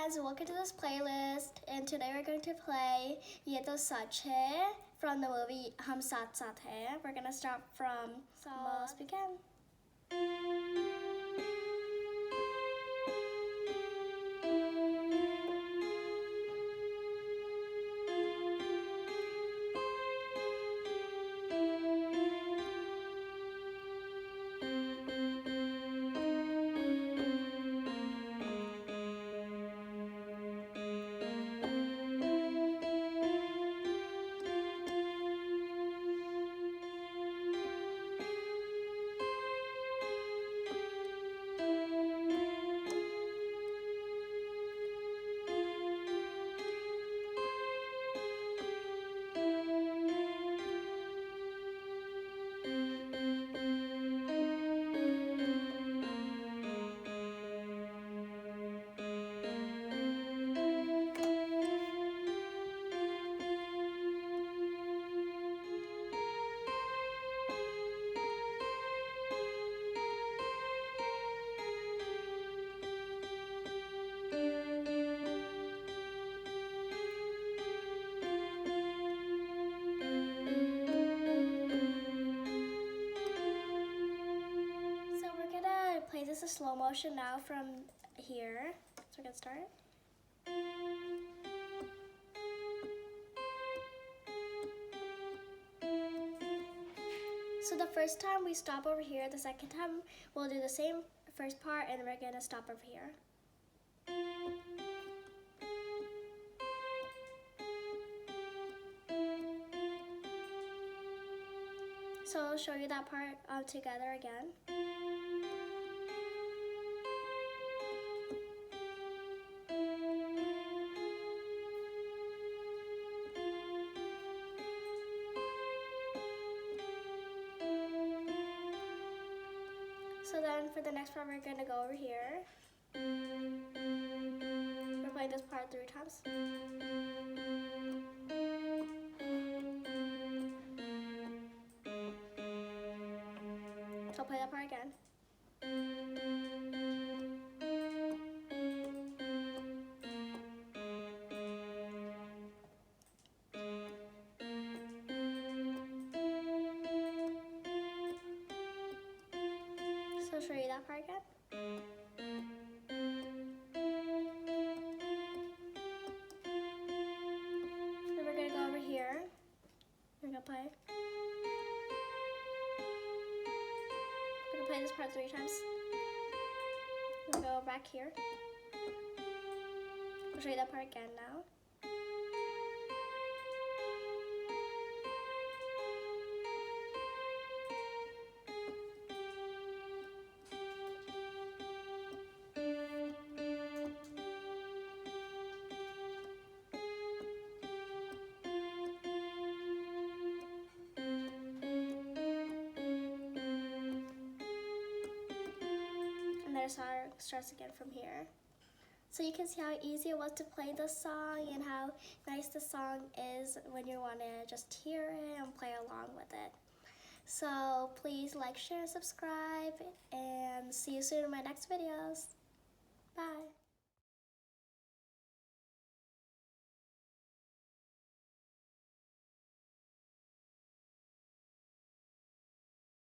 friends, welcome to this playlist, and today we're going to play Sach Hai from the movie Hum Saath Hai. We're going to start from let's begin. Play this in slow motion now from here. So we're gonna start. So the first time we stop over here, the second time we'll do the same first part and then we're gonna stop over here. So I'll show you that part all together again. So then for the next part, we're going to go over here. We're playing this part 3 times. So I'll play that part again. So I'll show you that part again. Then we're going to go over here. We're going to play. We're going to play this part 3 times. We'll go back here. I'll show you that part again now. So it starts again from here. So you can see how easy it was to play this song and how nice the song is when you want to just hear it and play along with it. So please like, share, subscribe, and see you soon in my next videos. Bye.